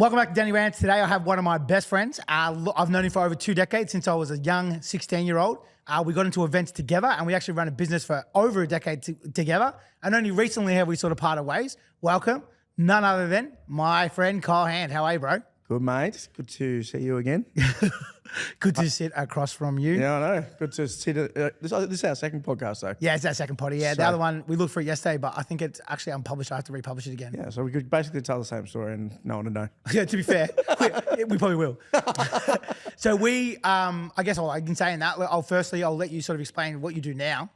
Welcome back to Danny Rants. Today I have one of my best friends. I've known him for over 2 decades, since I was a young 16-year-old. We got into events together and we actually ran a business for over a decade together. And only recently have we sort of parted ways. Welcome, none other than my friend Kyle Hand. How are you, bro? Good, mate. Good to see you again. Good to sit across from you. Yeah, I know. Good to sit. This is our second podcast, though. Yeah, it's our second potty. Yeah, the other one, we looked for it yesterday, but I think it's actually unpublished. I have to republish it again. Yeah, so we could basically tell the same story and no one would know. Yeah, to be fair, we probably will. So I guess I can say in that, I'll let you sort of explain what you do now.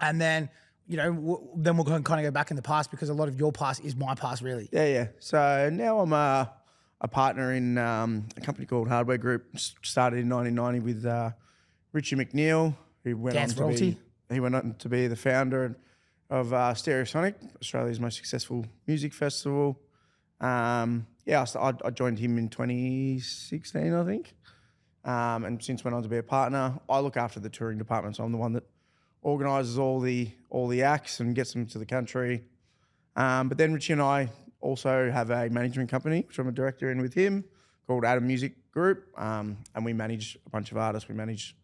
And then, then we'll kind of go back in the past, because a lot of your past is my past, really. Yeah. So now I'm a partner in a company called Hardware Group. Started in 1990 with Richie McNeil, who went on to be the founder of Stereosonic, Australia's most successful music festival. I joined him in 2016, I think. And since went on to be a partner. I look after the touring department, so I'm the one that organises all the acts and gets them to the country. But then Richie and I also have a management company, which I'm a director in with him, called Adam Music Group. And we manage a bunch of artists. We manage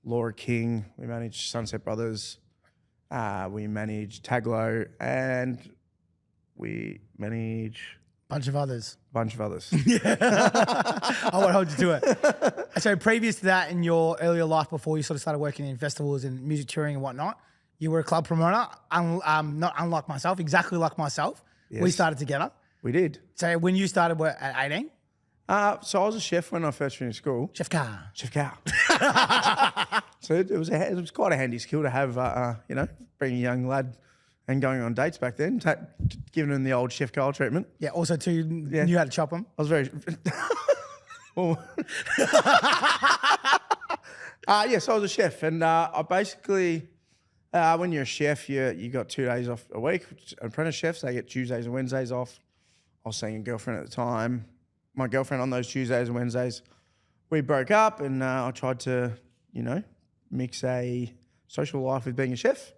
Laura King, we manage Sunset Brothers, we manage Taglo, and we manage bunch of others. Yeah. I won't hold you to it. So previous to that, in your earlier life, before you sort of started working in festivals and music touring and whatnot, you were a club promoter, not unlike myself, exactly like myself. Yes. We started together. We did. So when you started at 18? So I was a chef when I first finished school. Chef Car. So it was quite a handy skill to have, being a young lad and going on dates back then, giving them the old Chef Carl treatment. Yeah, also knew how to chop them. I was very... so I was a chef, and I basically... when you're a chef, you got 2 days off a week. Apprentice chefs, they get Tuesdays and Wednesdays off. I was seeing a girlfriend at the time. My girlfriend on those Tuesdays and Wednesdays, we broke up, and I tried to, mix a social life with being a chef,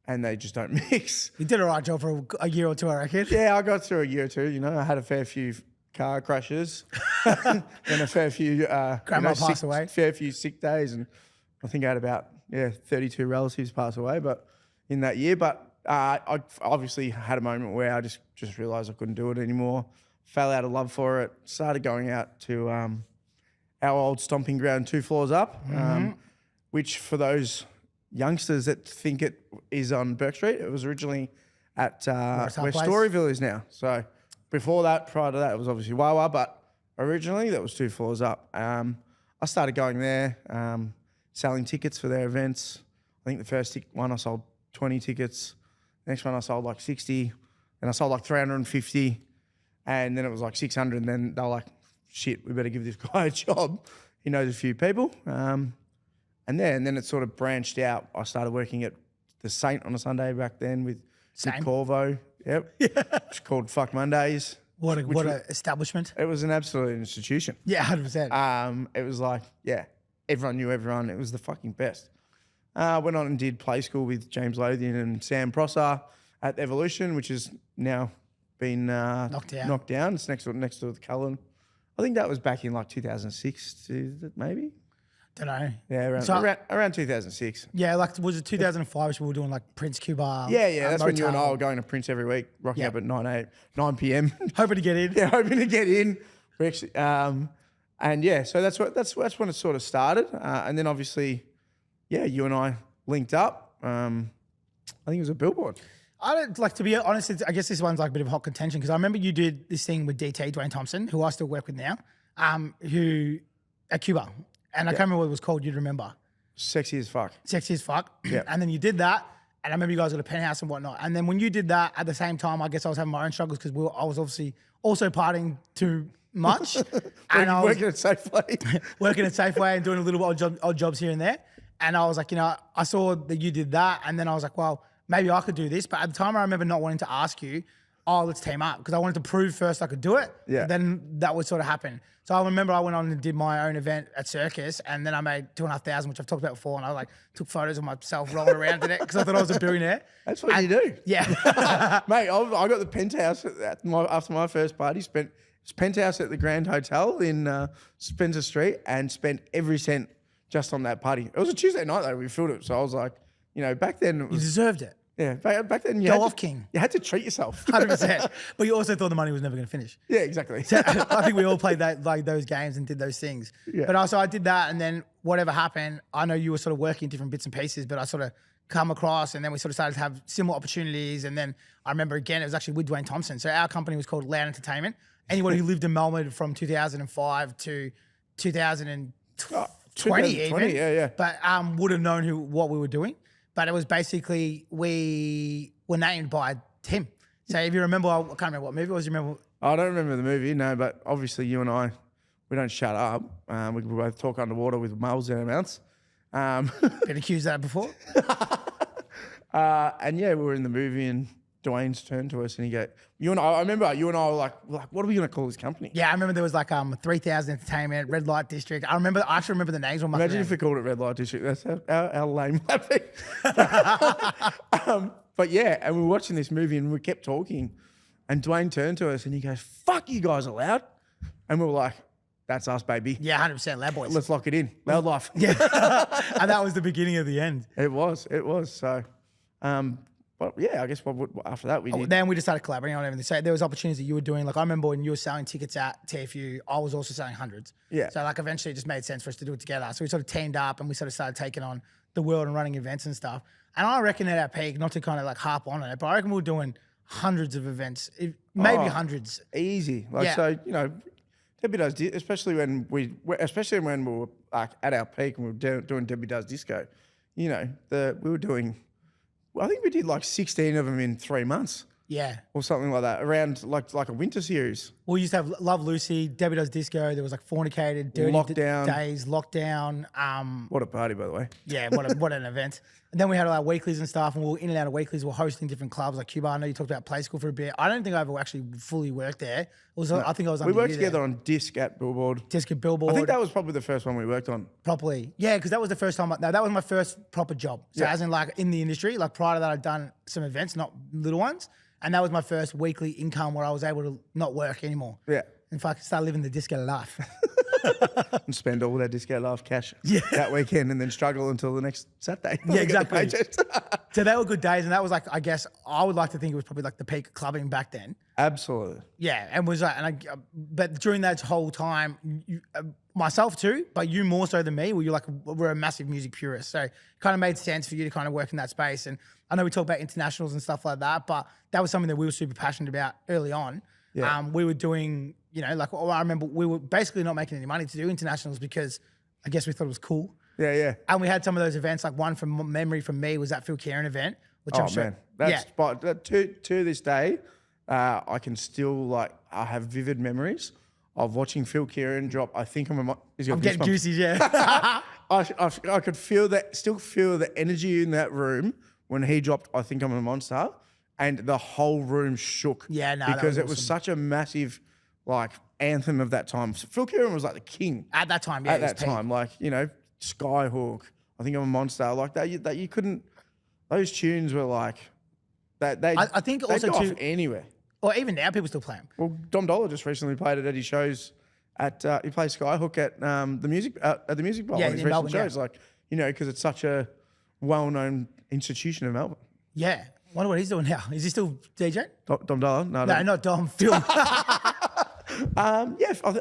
and they just don't mix. You did a right job for a year or two, I reckon. Yeah, I got through a year or two. I had a fair few car crashes and a fair few Grandma passed away. Fair few sick days, and I think I had about 32 relatives pass away, but in that year. But I obviously had a moment where I just realised I couldn't do it anymore. Fell out of love for it. Started going out to our old stomping ground 2 floors up, which for those youngsters that think it is on Burke Street, it was originally at where Storyville is now. So before that, prior to that, it was obviously Wawa, but originally that was 2 floors up. I started going there, selling tickets for their events. I think the first one I sold 20 tickets. Next one I sold like 60. Then I sold like 350. And then it was like 600. And then they were like, shit, we better give this guy a job. He knows a few people. And then it sort of branched out. I started working at the Saint on a Sunday back then with Corvo. Yep. Yeah. It's called Fuck Mondays. What a establishment. It was an absolute institution. Yeah, 100%. It was like, everyone knew everyone. It was the fucking best. Went on and did play school with James Lothian and Sam Prosser at Evolution, which has now been knocked down. It's next to the Cullen. I think that was back in like 2006, maybe. Don't know. Yeah, around 2006. Yeah, like was it 2005? We were doing like Prince Cuba. Yeah. That's when you and I were going to Prince every week, rocking up at 9 p.m. Hoping to get in. Yeah, hoping to get in. We actually, so that's when it sort of started, and then obviously, you and I linked up. I think it was a billboard. I don't like to be honest. I guess this one's like a bit of hot contention, because I remember you did this thing with DT Dwayne Thompson, who I still work with now, who at Cuba, and I can't remember what it was called. You'd remember. Sexy as fuck. Yeah. And then you did that, and I remember you guys got a penthouse and whatnot. And then when you did that at the same time, I guess I was having my own struggles, because I was obviously also partying too much. And I was working at Safeway and doing a little odd jobs here and there. And I was like, I saw that you did that, and then I was like, well, maybe I could do this. But at the time, I remember not wanting to ask you, let's team up, because I wanted to prove first I could do it. Yeah. Then that would sort of happen. So I remember I went on and did my own event at Circus, and then I made 2,500, which I've talked about before, and I took photos of myself rolling around in it because I thought I was a billionaire. That's what you do. Yeah. Mate, I got the penthouse after my first party, spent penthouse at the Grand Hotel in Spencer Street and spent every cent just on that party. It was a Tuesday night though. We filled it, so I was like, back then it You was, deserved it. yeah. Back then you Go had off, to, King. You had to treat yourself. 100%. But you also thought the money was never going to finish. Yeah, exactly. So I think we all played those games and did those things. Yeah. But also I did that, and then whatever happened, I know you were sort of working different bits and pieces, but I sort of come across, and then we sort of started to have similar opportunities. And then I remember again, it was actually with Dwayne Thompson. So our company was called Loud Entertainment. Anybody who lived in Melbourne from 2005 to 2020 even, yeah. but would have known what we were doing. But it was basically, we were named by him. So if you remember, I can't remember what movie it was. You remember? I don't remember the movie, no, but obviously you and I, we don't shut up. We both talk underwater with mouths in our mouths. Been accused of that before? And yeah, we were in the movie and Dwayne's turned to us and he I remember you and I were like, what are we going to call this company? Yeah, I remember there was like 3000 Entertainment, Red Light District. I actually remember the names. Imagine if we called it Red Light District. That's how lame that be. But yeah, and we were watching this movie and we kept talking and Dwayne turned to us and he goes, fuck, you guys are loud. And we were like, that's us, baby. Yeah, 100% Loud Boys. Let's lock it in. Loud life. Yeah. And that was the beginning of the end. It was. So, but yeah, I guess after that we did. Then we just started collaborating on everything. So there was opportunities that you were doing. Like I remember when you were selling tickets at TFU, I was also selling hundreds. Yeah. So like eventually it just made sense for us to do it together. So we sort of teamed up and we sort of started taking on the world and running events and stuff. And I reckon at our peak, not to kind of like harp on it, but I reckon we were doing hundreds of events, maybe hundreds. Easy. So, Debbie Does, especially when we were like at our peak and we were doing Debbie Does Disco, we were doing, I think we did like 16 of them in 3 months. Yeah. Or something like that, around like a winter series. We used to have Love Lucy, Debbie Does Disco. There was like Fornicated, Dirty Lockdown. Days, Lockdown. What a party, by the way. Yeah, what an event. And then we had our weeklies and stuff, and we were in and out of weeklies. We were hosting different clubs like Cuba. I know you talked about Play School for a bit. I don't think I ever actually fully worked there. I think I was under We worked you together there. on Disc at Billboard. Disc at Billboard. I think that was probably the first one we worked on. Properly. Yeah, because that was the first time. That was my first proper job. So as in like in the industry, like prior to that I'd done some events, not little ones. And that was my first weekly income where I was able to not work anymore. Yeah. In fact, start living the disco life. And spend all that discount life cash that weekend and then struggle until the next Saturday. Yeah, exactly. So they were good days. And that was like, I guess, I would like to think it was probably like the peak of clubbing back then. Absolutely. Yeah. And was like, but during that whole time, myself too, but you more so than me, we're a massive music purist. So it kind of made sense for you to kind of work in that space. And I know we talk about internationals and stuff like that, but that was something that we were super passionate about early on. Yeah. We were doing, I remember we were basically not making any money to do internationals because I guess we thought it was cool. Yeah, yeah. And we had some of those events, like one from memory from me was that Phil Kieran event, which I'm sure. Man, that's to this day, I can still I have vivid memories of watching Phil Kieran drop. I think I'm getting goosey, yeah. I could still feel the energy in that room when he dropped I Think I'm a Monster, and the whole room shook. Yeah, no, because that it was awesome. such a massive anthem of that time. So Phil Kieran was like the king At that time, yeah. at that time. Skyhook, I Think I'm a Monster, like that you couldn't. Those tunes were like that. I think they'd also go off too, anywhere. or even now people still play them. Well, Dom Dollar just recently played it at his shows. He plays Skyhook at the music bowl. Yeah, at his in recent Melbourne, shows, because it's such a well-known institution in Melbourne. Yeah. Wonder what he's doing now. Is he still DJ? Dom Dollar? No, not Dom. Phil. I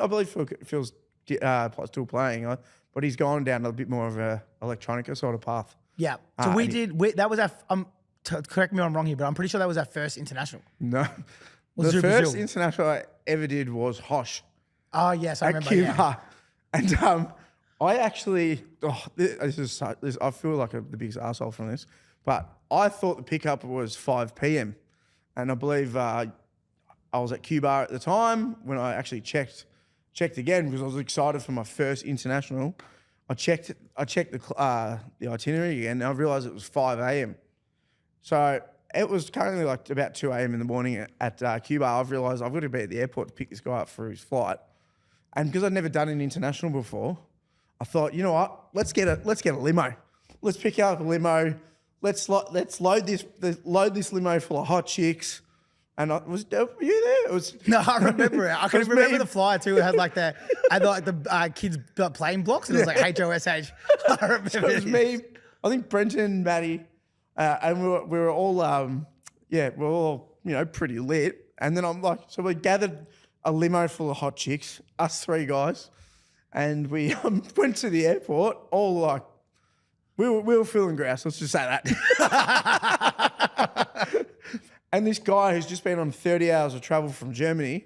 believe Phil's still playing, but he's gone down a bit more of a electronica sort of path. Yeah. So that was our. Correct me if I'm wrong here, but I'm pretty sure that was our first international. No, Was the it first Brazil? international I ever did was Hosh. Oh yes, I At remember. Cuba. Yeah. And I actually, I feel like the biggest arsehole from this, but I thought the pickup was 5 p.m. And I believe I was at Cuba at the time when I actually checked again because I was excited for my first international. I checked the itinerary again and I realized it was 5 a.m. So it was currently about 2 a.m. in the morning at Cuba. I've realized I've got to be at the airport to pick this guy up for his flight. And because I'd never done an international before, I thought, you know what? Let's get a limo. Let's pick up a limo. Let's load this limo full of hot chicks, And were you there? It was No, I remember it. I can was remember me. the flyer too. It had like the kids playing blocks, and it was like HOSH. I remember So it was me, I think Brenton, Maddie, and we were all we're all pretty lit. And then I'm like, so we gathered a limo full of hot chicks, us 3 guys, and we went to the airport. All like we were feeling grouse. Let's just say that. And this guy who's just been on 30 hours of travel from Germany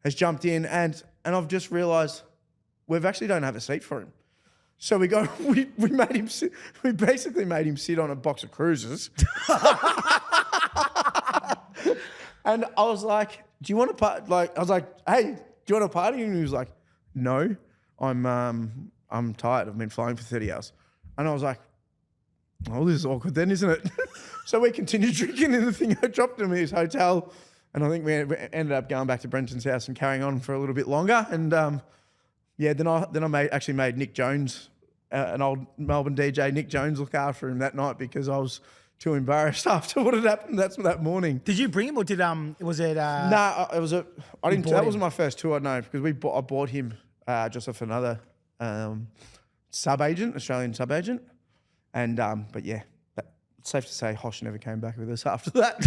has jumped in, and I've just realised we've actually don't have a seat for him. So we made him sit. We basically made him sit on a box of cruisers. And I was like, "Do you want to party?" Like I was like, "Hey, do you want to party?" And he was like, "No, I'm tired. I've been flying for 30 hours." And I was like, "Oh, this is awkward then, isn't it?" So we continued drinking, and the thing I dropped him at his hotel, and I think we ended up going back to Brenton's house and carrying on for a little bit longer. And then I actually made Nick Jones, an old Melbourne DJ, Nick Jones, look after him that night because I was too embarrassed after what had happened. That's that morning. Did you bring him, or was it? Nah, it was I didn't. bought That him? wasn't my first tour. No, because I bought him just off another Australian sub agent, and but yeah. It's safe to say Hosh never came back with us after that.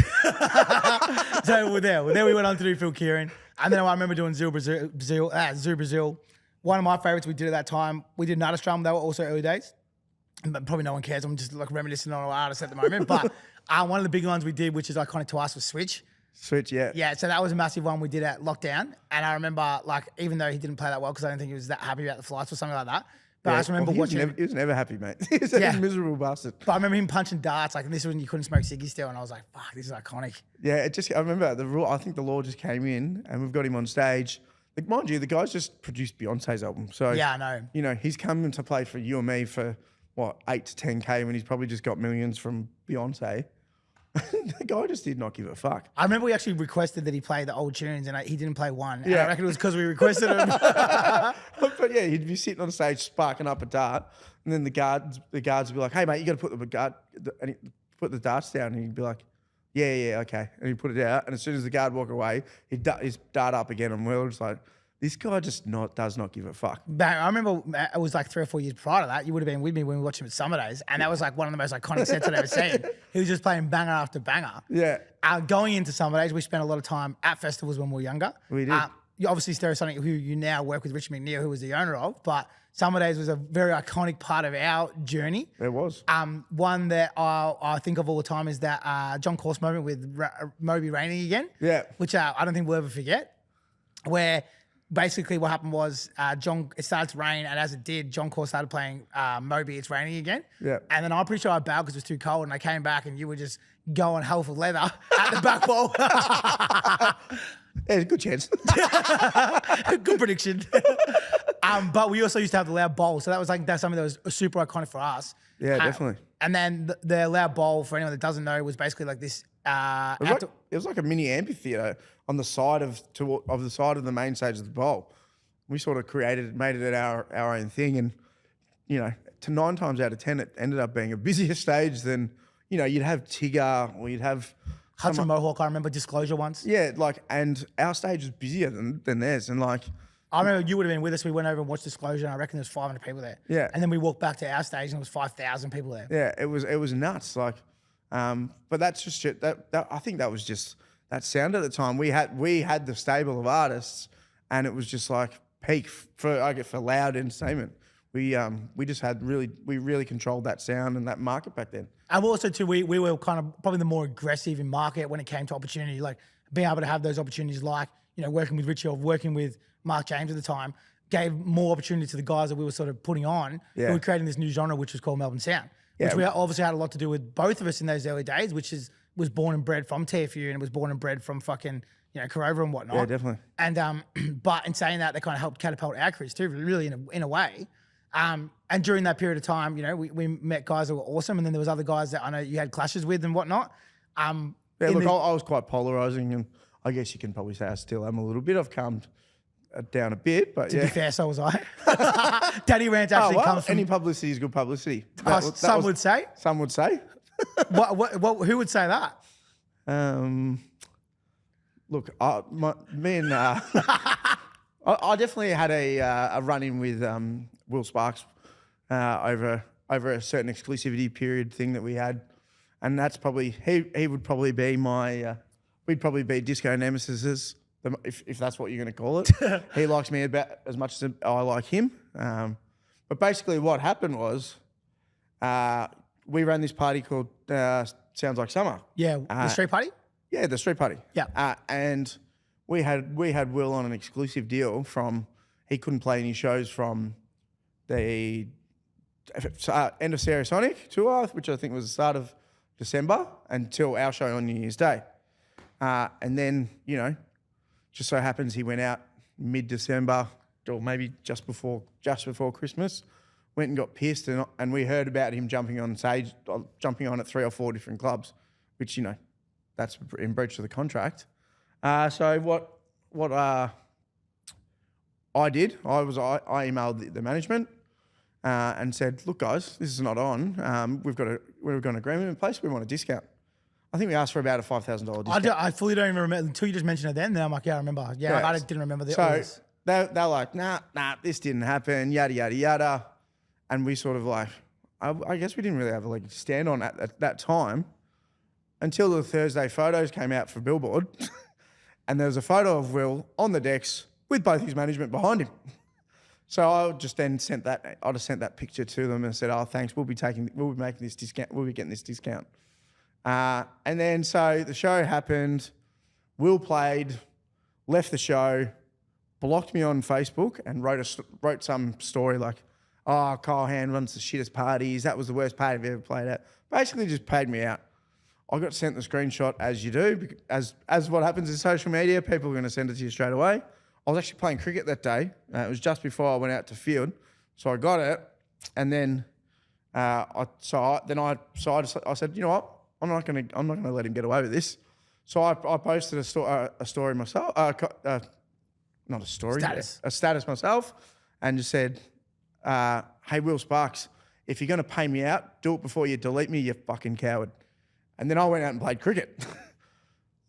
So we're there. We went on to do Phil Kieran. And then I remember doing Zoo Brazil. One of my favorites we did at that time, we did Nada Strum. They were also early days. But probably no one cares. I'm just like reminiscing on our artists at the moment. But one of the big ones we did, which is iconic to us, was Switch. Switch, yeah. Yeah, so that was a massive one we did at lockdown. And I remember, like, even though he didn't play that well because I don't think he was that happy about the flights or something like that. But I just remember watching. He was never happy, mate. He's a miserable bastard. But I remember him punching darts, like, and this was when you couldn't smoke ciggies still, and I was like, fuck, this is iconic. Yeah, I remember the rule. I think the law just came in, and we've got him on stage. Like, mind you, the guy's just produced Beyonce's album, so Yeah, I know. He's coming to play for you and me for what 8 to 10K when he's probably just got millions from Beyonce. The guy just did not give a fuck. I remember we actually requested that he play the old tunes, and he didn't play one. And Yeah. I reckon it was because we requested him. But yeah, he'd be sitting on stage sparking up a dart, and then the guards would be like, "Hey mate, you got to put the darts down," and he'd be like, "Yeah, okay," and he'd put it out, and as soon as the guard walk away, he'd his dart up again, and we were just like, "This guy just does not give a fuck." But I remember it was like 3 or 4 years prior to that. You would have been with me when we watched him at Summer Days, and that was like one of the most iconic sets I'd ever seen. He was just playing banger after banger. Yeah. Going into Summer Days, we spent a lot of time at festivals when we were younger. We did. Obviously, Stereosonic, who you now work with, Richard McNeil, who was the owner of, but Summer Days was a very iconic part of our journey. It was. One that I think of all the time is that John Course moment with Moby raining again. Yeah. Which I don't think we'll ever forget. Where basically what happened was it started to rain, and as it did, John Course started playing Moby, It's Raining Again. Yeah. And then I'm pretty sure I bowed because it was too cold, and I came back and you were just going hell for leather at the back wall. Yeah, good chance. Good prediction. But we also used to have the loud bowl, so that's something that was super iconic for us. Yeah, definitely. And then the loud bowl, for anyone that doesn't know, was basically like this. It was like a mini amphitheater on the side of the main stage of the bowl. We sort of made it our own thing, and to 9 times out of 10, it ended up being a busier stage than you'd have Tigger or you'd have Hudson Mohawk. I remember Disclosure once. Yeah, and our stage was busier than theirs, and I remember you would have been with us. We went over and watched Disclosure, and I reckon there's 500 people there. Yeah. And then we walked back to our stage, and there was 5,000 people there. Yeah, it was nuts. But that's just shit. I think that was just that sound at the time. We had the stable of artists, and it was just like peak for loud entertainment. We really controlled that sound and that market back then. And also too, we were kind of probably the more aggressive in market when it came to opportunity, like being able to have those opportunities, like working with Richie or working with Mark James at the time, gave more opportunity to the guys that we were sort of putting on. Yeah. We were creating this new genre, which was called Melbourne Sound, which we obviously had a lot to do with both of us in those early days, which was born and bred from TFU, and it was born and bred from fucking Corova and whatnot. Yeah, definitely. And but in saying that, they kind of helped catapult our careers too, really in a way. And during that period of time, we met guys that were awesome, and then there was other guys that I know you had clashes with and whatnot. I was quite polarizing, and I guess you can probably say I still am a little bit. I've calmed down a bit, but to be fair, so was I. Daddy Rant actually comes from... Any publicity is good publicity. Some would say. Some would say. Who would say that? look, me and I definitely had a run in with Will Sparks over a certain exclusivity period thing that we had, and that's probably he would probably be my we'd probably be disco nemesis, if that's what you're going to call it. He likes me about as much as I like him. But basically, what happened was we ran this party called Sounds Like Summer. Yeah, the street party. Yeah, the street party. Yeah. And we had Will on an exclusive deal from he couldn't play any shows from the end of Stereosonic tour, which I think was the start of December, until our show on New Year's Day. And then, just so happens he went out mid-December or maybe just before Christmas, went and got pissed, and we heard about him jumping on stage, jumping on at 3 or 4 different clubs, which, that's in breach of the contract. So what I did, I emailed the management and said, look, guys, this is not on. We've got an agreement in place. We want a discount. I think we asked for about a $5,000 discount. I fully don't even remember until you just mentioned it then I'm like, yeah, I remember. Yeah, I didn't remember the So they're like, nah, this didn't happen, yada, yada, yada. And we sort of like, I guess we didn't really have a leg to stand on at that time until the Thursday photos came out for Billboard. And there was a photo of Will on the decks with both his management behind him. So I just then sent that picture to them and said, oh, thanks, we'll be making this discount, we'll be getting this discount. And then so the show happened, Will played, left the show, blocked me on Facebook and wrote some story like, oh, Kyle Hand runs the shittest parties, that was the worst party I've ever played at. Basically just paid me out. I got sent the screenshot, as you do, as what happens in social media, people are going to send it to you straight away. I was actually playing cricket that day. It was just before I went out to field, so I got it, and then I said, you know what, I'm not going to let him get away with this. So I posted a story myself, not a story, a status myself, and just said, hey, Will Sparks, if you're going to pay me out, do it before you delete me, you fucking coward. And then I went out and played cricket.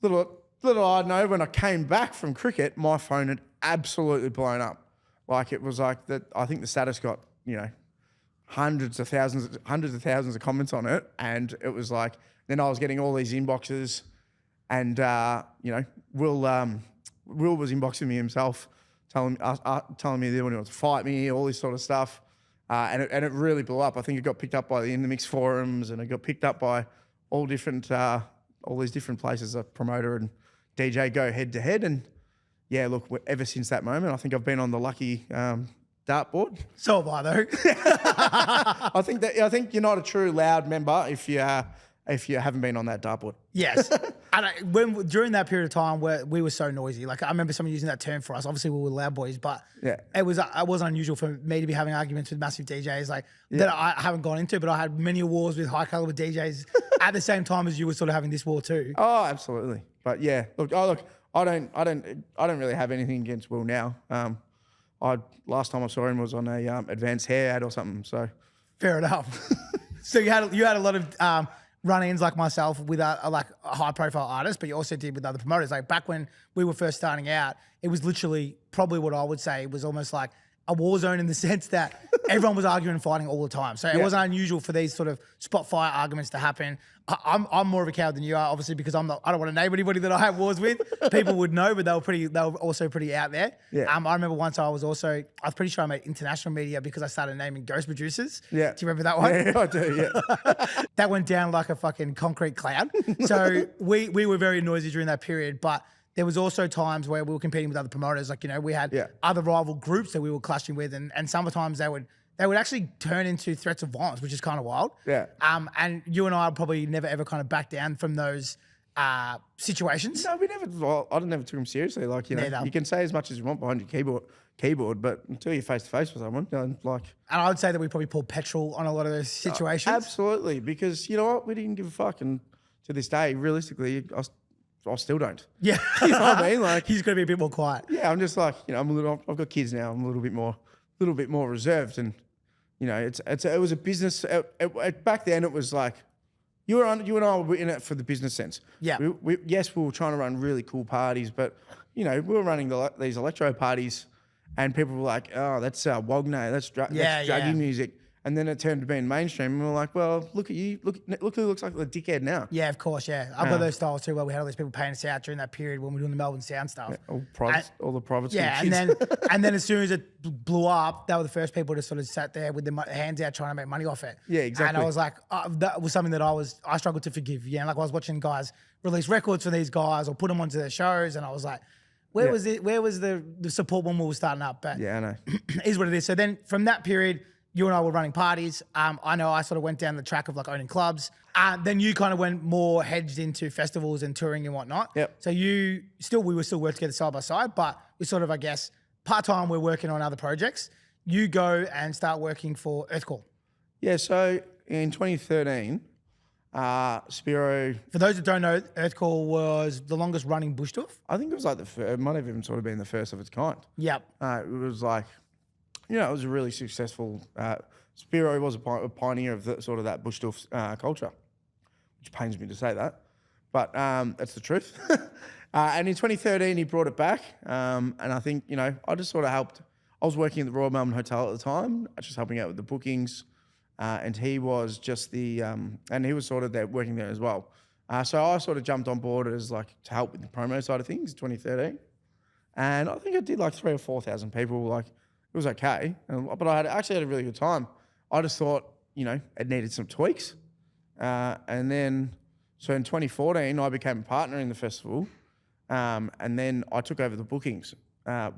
Little I know, when I came back from cricket, my phone had absolutely blown up. Like it was like that. I think the status got hundreds of thousands of comments on it, and it was like then I was getting all these inboxes, and Will was inboxing me himself, telling me that he wanted to fight me, all this sort of stuff, and it really blew up. I think it got picked up by the In the Mix forums, and it got picked up by all these different places. A promoter and DJ go head to head, and yeah, look, ever since that moment, I think I've been on the lucky dartboard. So have I, though. I think you're not a true loud member if you haven't been on that dartboard. Yes. And during that period of time where we were so noisy, like I remember someone using that term for us. Obviously, we were loud boys, but it was unusual for me to be having arguments with massive DJs that I haven't gone into. But I had many wars with high caliber DJs at the same time as you were sort of having this war too. Oh, absolutely. But yeah, look, I don't really have anything against Will now. Last time I saw him was on a advanced hair ad or something. So fair enough. So you had a lot of run-ins like myself with a high-profile artists, but you also did with other promoters. Like back when we were first starting out, it was literally probably what I would say was almost like a war zone in the sense that everyone was arguing and fighting all the time. So it wasn't unusual for these sort of spot fire arguments to happen. I'm more of a coward than you are, obviously, because I don't want to name anybody that I have wars with. People would know, but they were also pretty out there. Yeah. I remember once I was pretty sure I made international media because I started naming ghost producers. Yeah. Do you remember that one? Yeah, I do, yeah. That went down like a fucking concrete cloud. So we were very noisy during that period, but there was also times where we were competing with other promoters. Like, we had other rival groups that we were clashing with, and sometimes they would actually turn into threats of violence, which is kind of wild. Yeah. And you and I probably never ever kind of back down from those situations. No, we never. Well, I never took them seriously. Like, you can say as much as you want behind your keyboard, but until you're face to face with someone, And I would say that we probably pulled petrol on a lot of those situations. Absolutely, because you know what, we didn't give a fuck, and to this day, realistically, I still don't. Yeah. You know what I mean? Like, he's got to be a bit more quiet. Yeah, I'm just like, I've got kids now. I'm a little bit more reserved, and it was a business. Back then, it was like You and I were in it for the business sense. Yeah. Yes, we were trying to run really cool parties, but we were running these electro parties, and people were like, "Oh, that's Wognay, that's druggy music." And then it turned to being mainstream, and we were like, "Well, look at you, look who looks like the dickhead now." Yeah, of course, yeah. I've got those styles too, where we had all these people paying us out during that period when we were doing the Melbourne sound stuff. All the private school Yeah, kids. and then as soon as it blew up, they were the first people to sort of sat there with their hands out trying to make money off it. Yeah, exactly. And I was like, that was something that I struggled to forgive. Yeah, like I was watching guys release records for these guys or put them onto their shows, and I was like, where was the support when we were starting up? But Yeah, I know. is what it is. So then from that period, you and I were running parties. I know I sort of went down the track of like owning clubs. Then you kind of went more hedged into festivals and touring and whatnot. Yep. So we were still working together side by side, but we sort of, I guess, part-time we're working on other projects. You go and start working for Earthcore. Yeah, so in 2013, Spiro... For those that don't know, Earthcore was the longest running bush tour. I think it was like it might have even sort of been the first of its kind. Yep. It was like, it was a really successful... Spiro was a pioneer of that bush tour culture, which pains me to say that, but that's the truth. And in 2013, he brought it back, and I think, I just sort of helped. I was working at the Royal Melbourne Hotel at the time, just helping out with the bookings, and he was just and he was sort of there working there as well. So I sort of jumped on board as like to help with the promo side of things in 2013, and I think I did like 3,000 or 4,000 people. Like it was okay, but I actually had a really good time. I just thought, it needed some tweaks, and then so in 2014 I became a partner in the festival. And then I took over the bookings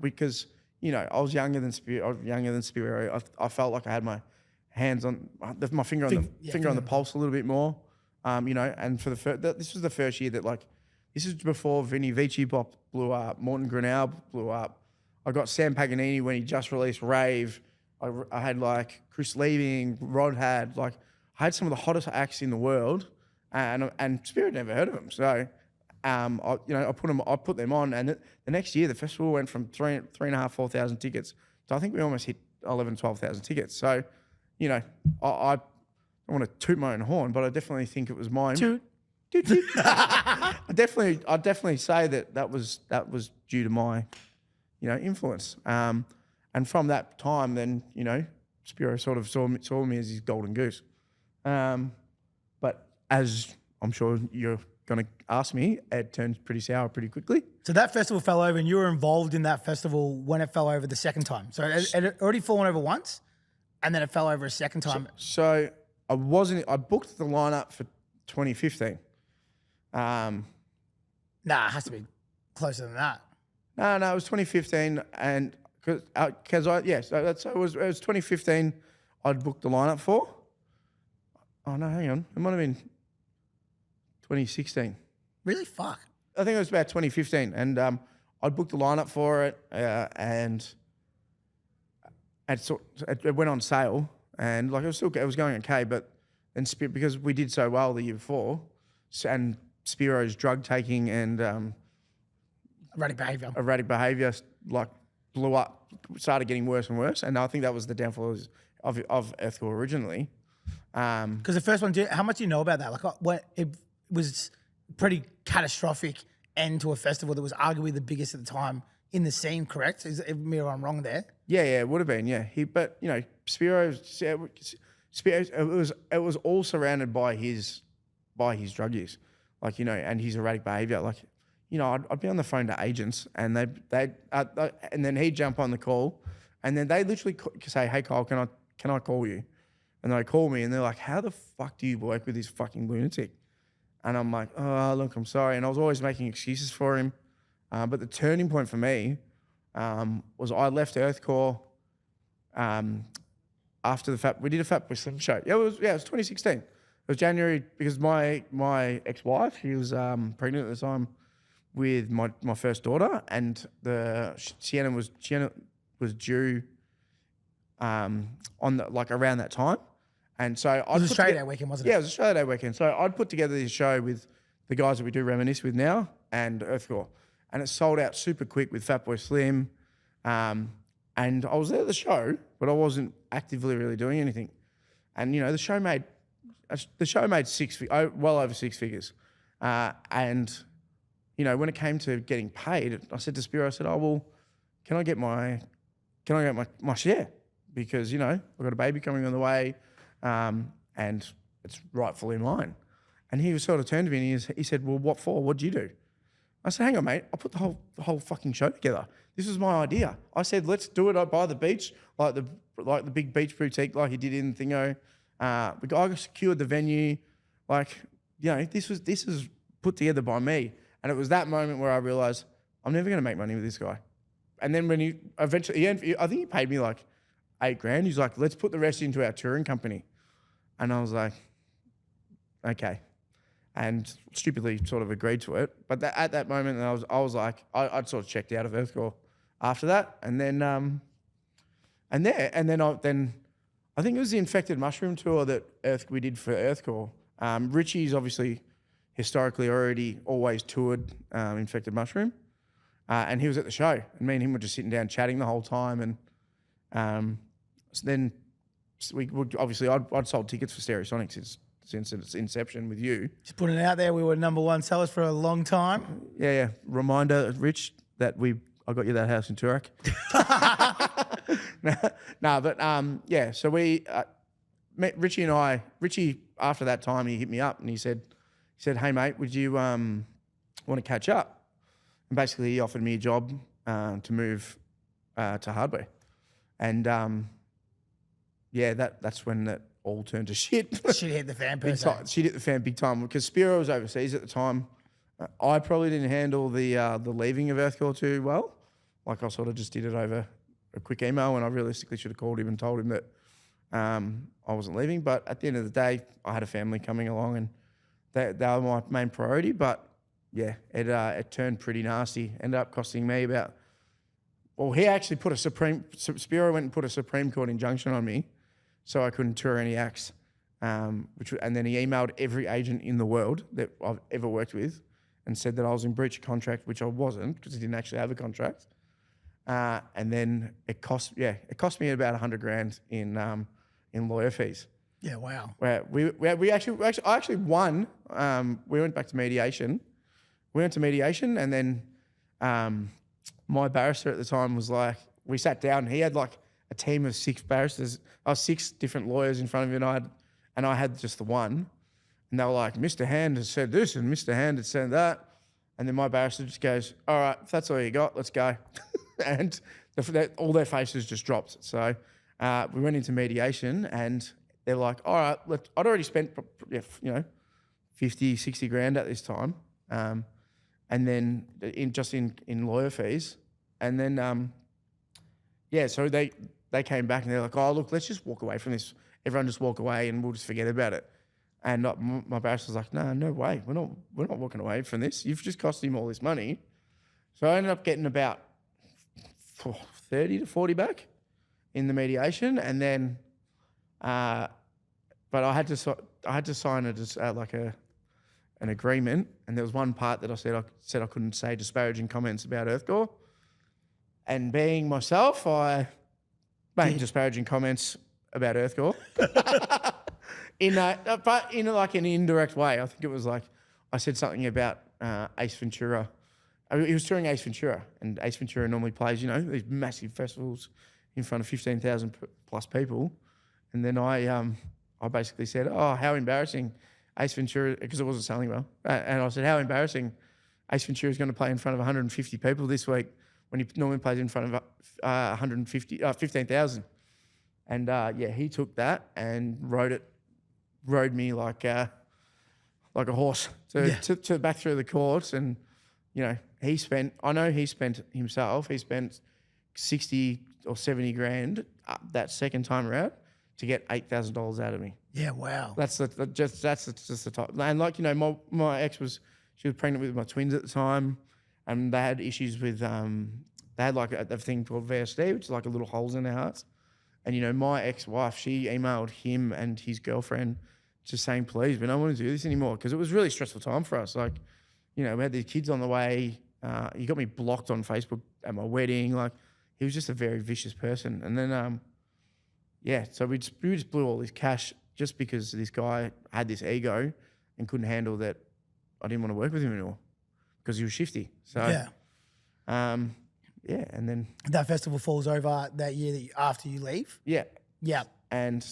because, I was younger than Spiro. I felt like I had my hands on my finger on the pulse a little bit more, And for this was the first year that this is before Vinny Vici Bop blew up, Morton Grinnell blew up. I got Sam Paganini when he just released Rave. I had Chris Leaving, Rod had I had some of the hottest acts in the world, and Spiro never heard of them. So. I put them on, and the next year the festival went from 3,500, 4,000 tickets. So I think we almost hit 11,000, 12,000 tickets. So, I don't want to toot my own horn, but I definitely think it was mine. Toot. I definitely say that was due to my, influence. And from that time, then Spiro sort of saw me as his golden goose. But as I'm sure you're going to ask me, it turned pretty sour pretty quickly. So that festival fell over, and you were involved in that festival when it fell over the second time. So it had already fallen over once, and then it fell over a second time. So I booked the lineup for 2015. Nah, it has to be closer than that. No, it was 2015, and so it was 2015. I'd booked the lineup for. Oh no, hang on, it might have been 2016. Really? Fuck. I think it was about 2015, and I'd booked the lineup for it, and it went on sale, and it was going okay, but then because we did so well the year before, and Spiro's drug taking and erratic behaviour blew up, started getting worse and worse, and I think that was the downfall of Earthcore originally. Because the first one, how much do you know about that? It was pretty catastrophic end to a festival that was arguably the biggest at the time in the scene, correct? Me or I'm wrong there? Yeah, it would have been, yeah. Spiro, it was all surrounded by his drug use, and his erratic behaviour. I'd be on the phone to agents, and and then he'd jump on the call, and then they literally say, "Hey Kyle, can I call you?" And they call me, and they're like, "How the fuck do you work with this fucking lunatic?" And I'm like, "Oh, look, I'm sorry." And I was always making excuses for him. But the turning point for me was I left Earthcore after we did a Fatboy Slim show. It was 2016. It was January because my ex-wife, she was pregnant at the time with my first daughter, and Sienna was due on around that time. And so it was Australia Day weekend, wasn't it? Yeah, it was Australia Day weekend. So I'd put together this show with the guys that we do Reminisce with now and Earthcore. And it sold out super quick with Fatboy Slim. And I was there at the show, but I wasn't actively really doing anything. And, the show made the show made well over six figures. And, you know, when it came to getting paid, I said to Spiro, I said, oh, well, can I get my share? Because, you know, I've got a baby coming on the way, and it's rightfully mine. And he was sort of turned to me and he said, well, what for? What'd you do? I said, hang on, mate. I put the whole fucking show together. This was my idea. I said, let's do it by the beach, like the big beach boutique, like he did in Thingo. I secured the venue. Like, you know, this was put together by me. And it was that moment where I realized I'm never going to make money with this guy. And then when he eventually, I think he paid me like $8,000. He's like, let's put the rest into our touring company. And I was like, okay. And stupidly sort of agreed to it. But at that moment, I was like, I'd sort of checked out of Earthcore after that. And then, I think it was the Infected Mushroom tour that we did for Earthcore. Richie's obviously historically always toured Infected Mushroom. And he was at the show. And me and him were just sitting down chatting the whole time. And so then we would, obviously, I'd sold tickets for Stereosonic since its inception with you. Just putting it out there, we were #1 sellers for a long time. Yeah. Reminder, Rich, that I got you that house in Toorak. Yeah. So we, Richie, after that time, he hit me up and he said, hey mate, would you want to catch up? And basically, he offered me a job to move to Hardware, and that's when that all turned to shit. Shit hit the fan, Shit hit the fan big time because Spiro was overseas at the time. I probably didn't handle the leaving of Earthcore too well. Like I sort of just did it over a quick email, and I realistically should have called him and told him that I wasn't leaving. But at the end of the day, I had a family coming along, and they were my main priority. But yeah, it turned pretty nasty. Ended up costing me about. Well, he actually Spiro went and put a Supreme Court injunction on me, so I couldn't tour any acts. And then he emailed every agent in the world that I've ever worked with, and said that I was in breach of contract, which I wasn't because I didn't actually have a contract. And then it cost me about $100,000 in lawyer fees. Yeah, wow. Where I actually won. We went back to mediation. We went to mediation, and then my barrister at the time was like, we sat down. He had like a team of 6 barristers. I was 6 different lawyers in front of him, and I had just the one. And they were like, Mr. Hand has said this, and Mr. Hand has said that. And then my barrister just goes, all right, if that's all you got, let's go. And all their faces just dropped. So we went into mediation, and they're like, all right, I'd already spent, 50, 60 grand at this time. And then in lawyer fees. And then, so they came back and they're like, oh, look, let's just walk away from this. Everyone just walk away and we'll just forget about it. And my barrister was like, no way. We're not walking away from this. You've just cost him all this money. So I ended up getting about 30 to 40 back in the mediation. And then, but I had to sign an agreement. And there was one part that I said I couldn't say disparaging comments about Earthcore. And being myself, I made disparaging comments about Earthcore. But in like an indirect way. I think it was like I said something about Ace Ventura. He was touring Ace Ventura, and Ace Ventura normally plays, these massive festivals in front of 15,000 plus people. And then I basically said, oh, how embarrassing Ace Ventura, because it wasn't selling well. And I said, how embarrassing Ace Ventura is going to play in front of 150 people this week when he normally plays in front of 15,000. And he took that and rode me like a horse to back through the courts. And he spent himself 60 or 70 grand that second time around to get $8,000 out of me. Yeah, wow. That's just the top. And my ex she was pregnant with my twins at the time, and they had issues with they had like a thing called VSD, which is like a little holes in their hearts. And my ex-wife, she emailed him and his girlfriend just saying, please, we don't want to do this anymore, because it was a really stressful time for us. Like, we had these kids on the way. He got me blocked on Facebook at my wedding. Like, he was just a very vicious person. And then, so we just blew all this cash just because this guy had this ego and couldn't handle that I didn't want to work with him anymore because he was shifty. So, and then that festival falls over that year after you leave. Yeah. And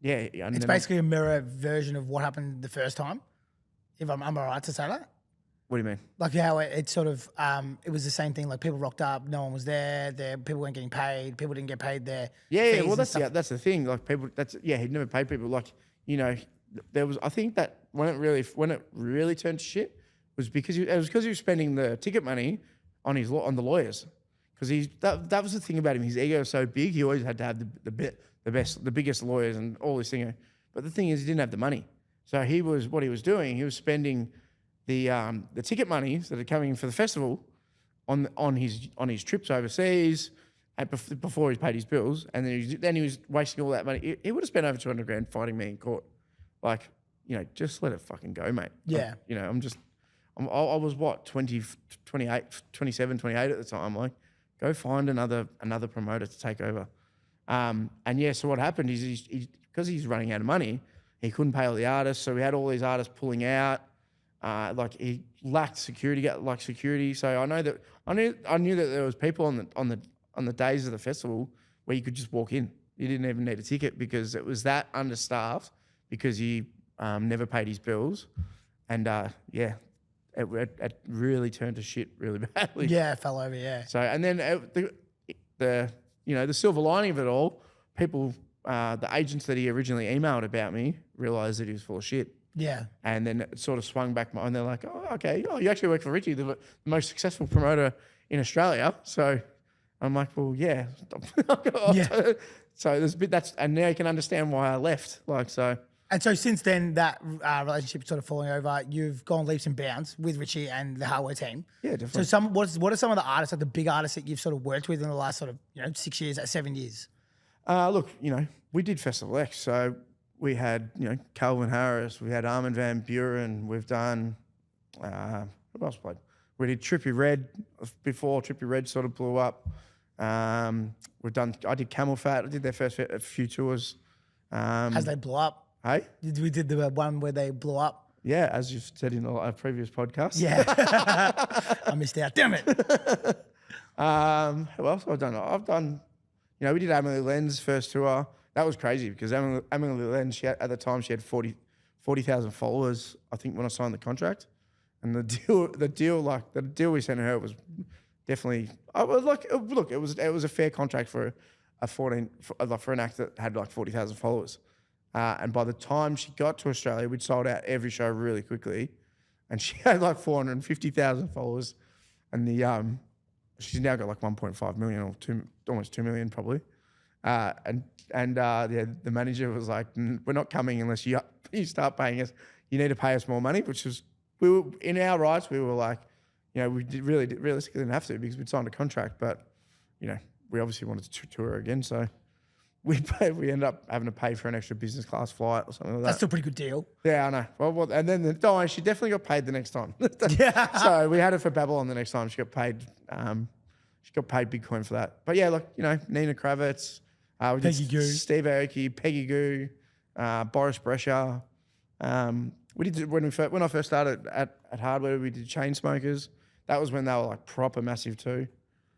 And it's basically a mirror version of what happened the first time. If am I right to say that? What do you mean? Like how it sort of, it was the same thing. Like people rocked up, no one was there. People weren't getting paid. People didn't get paid their fees Well, and that's stuff. that's the thing. Like people, he'd never paid people. Like there was. I think that when it really turned to shit was because he was spending the ticket money on the lawyers. Because that was the thing about him. His ego was so big. He always had to have the biggest lawyers and all this thing. But the thing is, he didn't have the money. So he was spending the ticket monies that are coming for the festival on his trips overseas and before he paid his bills, and then he was wasting all that money. He would have spent over $200,000 fighting me in court. Like, just let it fucking go, mate. Yeah. I was what 27, 28 at the time. Like, go find another promoter to take over. So what happened is because he's running out of money, he couldn't pay all the artists, so we had all these artists pulling out. He lacked security. So I knew that there was people on the days of the festival where you could just walk in. You didn't even need a ticket because it was that understaffed because he never paid his bills, and it really turned to shit really badly. Yeah, it fell over. Yeah. So and then the silver lining of it all, people, the agents that he originally emailed about me realized that he was full of shit. Yeah. And then it sort of swung back, and they're like, "Oh, okay. Oh, you actually work for Richie, the most successful promoter in Australia." So I'm like, "Well, yeah." Yeah. So there's a bit and now you can understand why I left. And so since then, that relationship sort of falling over, you've gone leaps and bounds with Richie and the hardware team. Yeah, definitely. So what are some of the artists, like the big artists that you've sort of worked with in the last sort of 6 years, 7 years? Look, we did Festival X, so we had Calvin Harris, we had Armin van Buren, we've done who else played? We did Trippie Redd before Trippie Redd sort of blew up. I did Camel Fat. I did their first few tours. As they blew up. Hey? We did the one where they blew up. Yeah, as you've said in a previous podcast. Yeah. I missed out. Damn it. Who else have I done? I've done, we did Emily Len's first tour. That was crazy because Emily Len, at the time, she had 40,000 followers, I think, when I signed the contract. And the deal we sent her was definitely, it was a fair contract for for an act that had like 40,000 followers. And by the time she got to Australia, we'd sold out every show really quickly, and she had like 450,000 followers, and she's now got like 1.5 million or almost 2 million probably. The manager was like, "We're not coming unless you start paying us. You need to pay us more money," which was we were in our rights. We were like, realistically didn't have to because we'd signed a contract, but we obviously wanted to tour again, so. We ended up having to pay for an extra business class flight or something like that. That's still a pretty good deal. Yeah, I know. Well, and then she definitely got paid the next time. Yeah. So we had her for Babylon the next time. She got paid. She got paid big coin for that. But yeah, Nina Kravitz, we did Peggy Gou. Steve Aoki, Peggy Gou, Boris Brescia. We did when I first started at Hardware. We did Chainsmokers. That was when they were like proper massive too.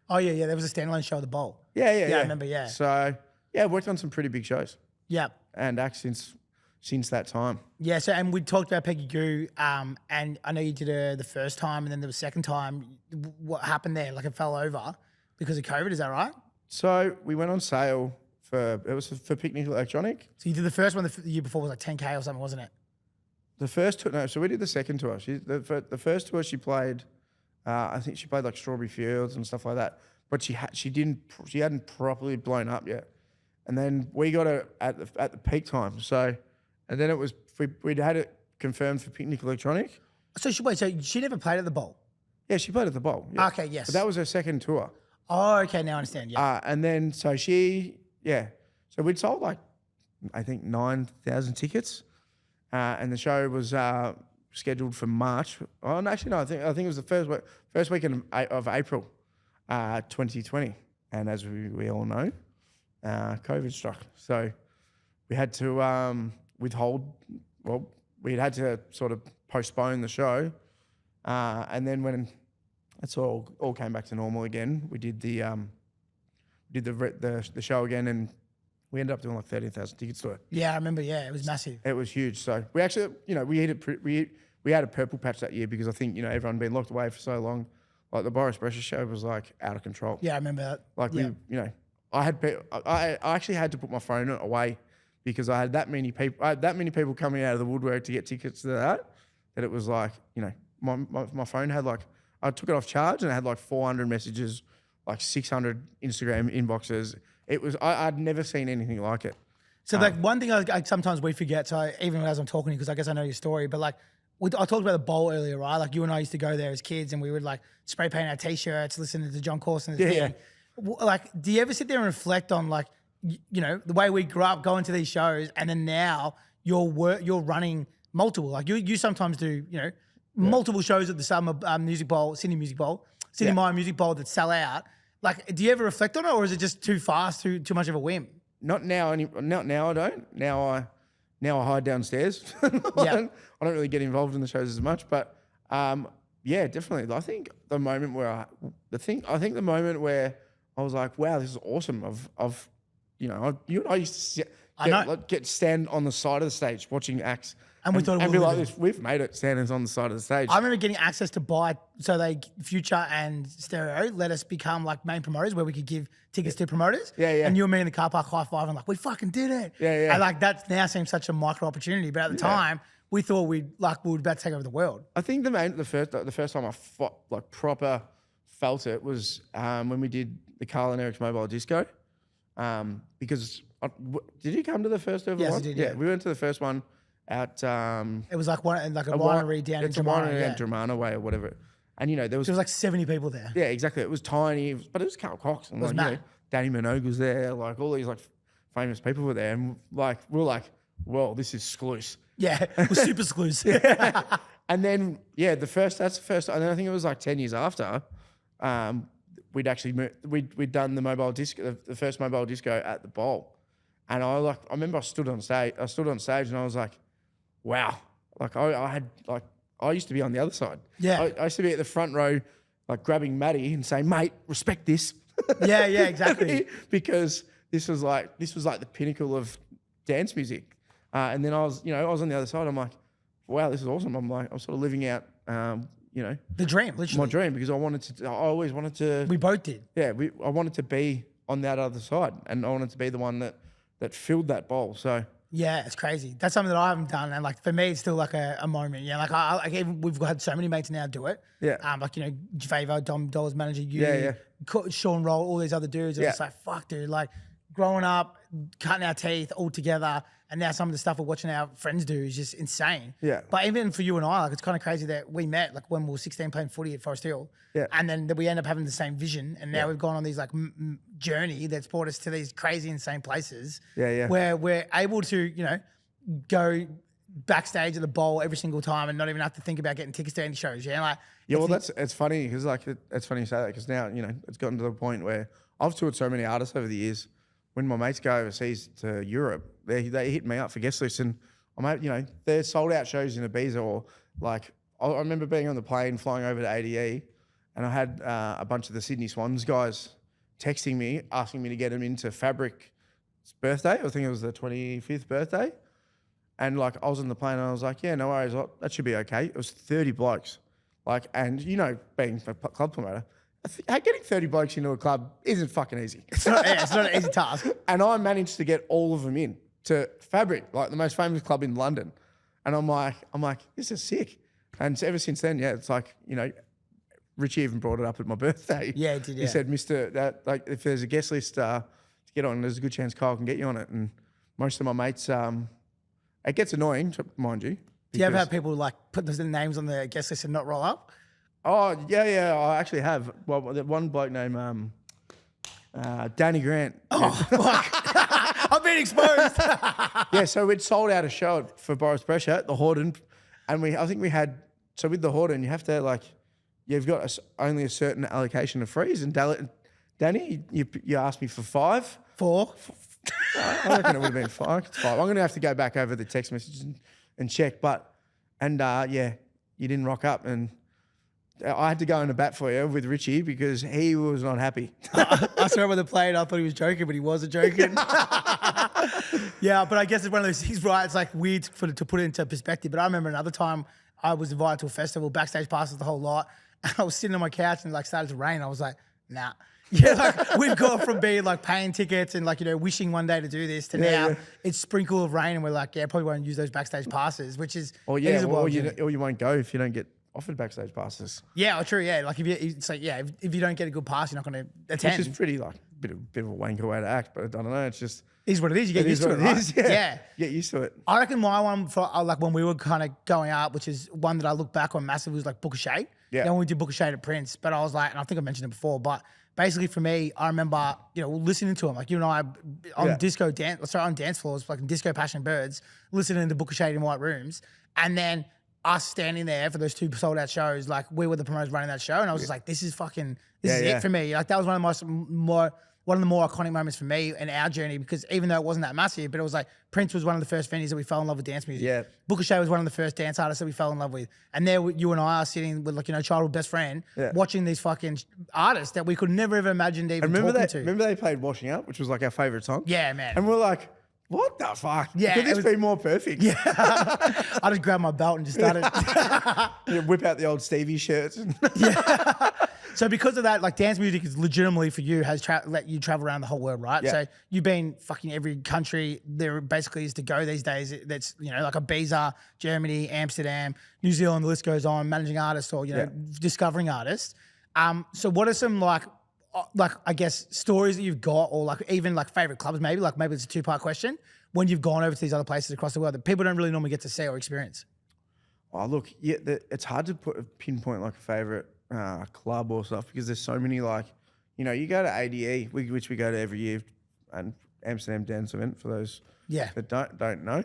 Oh yeah. There was a standalone show at the Bowl. Yeah. I remember. Yeah. So. Yeah, I've worked on some pretty big shows. Yeah. And acts since that time. Yeah, so and we talked about Peggy Gou, and I know you did her the first time and then the second time. What happened there? Like it fell over because of COVID, is that right? So we went on sale for Picnic Electronic. So you did the first one the year before was like 10K or something, wasn't it? The first tour, no, so we did the second tour. The first tour she played, I think she played like Strawberry Fields and stuff like that, but she hadn't properly blown up yet. And then we got her at the peak time. So, and then it was we'd had it confirmed for Picnic Electronic. So she never played at the Bowl. Yeah, she played at the Bowl. Yeah. Okay, yes. But that was her second tour. Oh, okay, now I understand. Yeah. And then so we'd sold like I think 9,000 tickets, and the show was scheduled for March. Oh, no, actually no, I think it was the first weekend of April, 2020. And as we all know. COVID struck, so we had to withhold. Well, we had to sort of postpone the show, and then when it's all came back to normal again, we did the show again, and we ended up doing like 13,000 tickets to it. Yeah, I remember. Yeah, it was massive. It was huge. So we actually, we had a purple patch that year because I think everyone had been locked away for so long. Like the Boris Bressher show was like out of control. Yeah, I remember that. Like I actually had to put my phone away because I had that many people coming out of the woodwork to get tickets to that it was like, my phone had like, I took it off charge and I had like 400 messages, like 600 Instagram inboxes. It was, I'd never seen anything like it. So like one thing I sometimes we forget, so even as I'm talking to you, because I guess I know your story, but like I talked about the bowl earlier, right? Like you and I used to go there as kids and we would like spray paint our t-shirts, listen to John Corson's thing. Yeah. Like, do you ever sit there and reflect on like, the way we grew up going to these shows and then now you're running multiple, like you sometimes do, multiple shows at the Summer Music Bowl, Sydney Music Bowl, Sydney Myer Music Bowl that sell out. Like, do you ever reflect on it or is it just too fast, too much of a whim? Not now. Not now. I don't. Now I hide downstairs. I don't really get involved in the shows as much. But yeah, definitely. I think the moment where I was like, wow, this is awesome. You and I used to stand on the side of the stage watching acts. And we thought it and was be like this. We've made it standing on the side of the stage. I remember getting access to buy, so Future and Stereo let us become like main promoters where we could give tickets to promoters. Yeah, yeah. And you and me in the car park high five and like, we fucking did it. Yeah, yeah. And like that now seems such a micro opportunity, but at the time we thought we were about to take over the world. I think the first time I proper felt it was when we did the Carl and Eric's Mobile Disco. Because did you come to the first ever one? Yes, I did. Yeah, we went to the first one at it was like a winery down in Germana, Germana Way or whatever. And there was like 70 people there. Yeah, exactly. It was tiny, but it was Carl Cox and Danny Minogue was there. Like all these like famous people were there, and like we were like, well, this is exclusive. Yeah, it was super exclusive. And then that's the first. And then I think it was like 10 years after. We'd actually we'd done the mobile disco, the first mobile disco at the bowl, and I remember I stood on stage and I was like, wow, like I used to be on the other side. Yeah, I used to be at the front row, like grabbing Matty and saying, mate, respect this. Yeah, exactly. Because this was like the pinnacle of dance music, and then I was on the other side. I'm like, wow, this is awesome. I'm sort of living out. The dream, literally. My dream, because I always wanted to. We both did. Yeah, I wanted to be on that other side, and I wanted to be the one that filled that bowl. So yeah, it's crazy. That's something that I haven't done, and like for me, it's still like a moment. Yeah, like even we've had so many mates now do it. Yeah. Favo, Dom Dollars manager, you, yeah. Sean Roll, all these other dudes. It's like fuck, dude. Like growing up, cutting our teeth all together. And now some of the stuff we're watching our friends do is just insane. Yeah. But even for you and I, like it's kind of crazy that we met like when we were 16 playing footy at Forest Hill. Yeah. And then that we end up having the same vision. And now we've gone on these like journey that's brought us to these crazy, insane places. Yeah. Where we're able to, go backstage at the bowl every single time and not even have to think about getting tickets to any shows. Yeah. It's funny because it's funny you say that because now, it's gotten to the point where I've toured so many artists over the years. When my mates go overseas to Europe, they hit me up for guest lists, and they're sold out shows in Ibiza, or like I remember being on the plane flying over to ADE, and I had a bunch of the Sydney Swans guys texting me asking me to get them into Fabric's birthday. I think it was the 25th birthday, and like I was on the plane and I was like, yeah, no worries, that should be okay. It was 30 blokes, and being a club promoter. Getting 30 blokes into a club isn't fucking easy. It's not an easy task. And I managed to get all of them in to Fabric, like the most famous club in London. And I'm like, this is sick. And so ever since then, it's like, Richie even brought it up at my birthday. Yeah, he did. Yeah. He said, if there's a guest list to get on, there's a good chance Kyle can get you on it. And most of my mates, it gets annoying, mind you. Do you ever have people like put those names on the guest list and not roll up? Oh, yeah, I actually have. Well, one bloke named Danny Grant. Oh, fuck. I've been exposed. Yeah, so we'd sold out a show for Boris Bressher at the Horden, and I think we had, so with the Horden, you have to you've got only a certain allocation of frees, and Danny, you asked me for 5. 4? I reckon it would have been fine. It's fine. I'm going to have to go back over the text messages and check. Yeah, you didn't rock up, and I had to go in a bat for you with Richie because he was not happy. I saw him on the plane. I thought he was joking, but he wasn't joking. Yeah, but I guess it's one of those things, right? It's like weird to put it into perspective. But I remember another time I was invited to a festival, backstage passes the whole lot. And I was sitting on my couch and it like started to rain. I was like, nah. Yeah, like we've gone from being like paying tickets and like, you know, wishing one day to do this to now it's sprinkle of rain and we're like, yeah, probably won't use those backstage passes, which is, or you won't go if you don't get offered backstage passes. Yeah, true. Yeah, like if you don't get a good pass, you're not going to attend. Which is pretty like bit of a wanker way to act, but I don't know. It's just is what it is. You get used to it. Right? Yeah, get used to it. I reckon my one for like when we were kind of going up, which is one that I look back on massively, was like Book a Shade. Yeah, when we did Book a Shade at Prince, but I was like, and I think I mentioned it before, but basically for me, I remember listening to him like you and I on on dance floors, like in Disco Passion Birds, listening to Book a Shade in white rooms, and then us standing there for those 2 sold out shows, like we were the promoters running that show, and I was just like, this is it for me. Like that was one of the more iconic moments for me in our journey, because even though it wasn't that massive, but it was like Prince was one of the first venues that we fell in love with dance music. Yeah. Book a Shade was one of the first dance artists that we fell in love with. And there you and I are sitting with childhood best friend, watching these fucking artists that we could never ever imagined even talking to. Remember they played Washing Up, which was like our favorite song? Yeah, man. And we're like, what the fuck? Yeah, could this be more perfect? Yeah. I just grabbed my belt and just started. Whip out the old Stevie shirts. So because of that, like dance music is legitimately for you has let you travel around the whole world, right? Yeah. So you've been fucking every country there basically is to go these days. That's like Ibiza, Germany, Amsterdam, New Zealand. The list goes on. Managing artists or discovering artists. So what are some like I guess stories that you've got, or like even like favorite clubs maybe? Like maybe it's a 2-part question. When you've gone over to these other places across the world that people don't really normally get to see or experience. Oh look, it's hard to pinpoint like a favorite club or stuff because there's so many like, you go to ADE, which we go to every year, and Amsterdam Dance Event for those that don't know.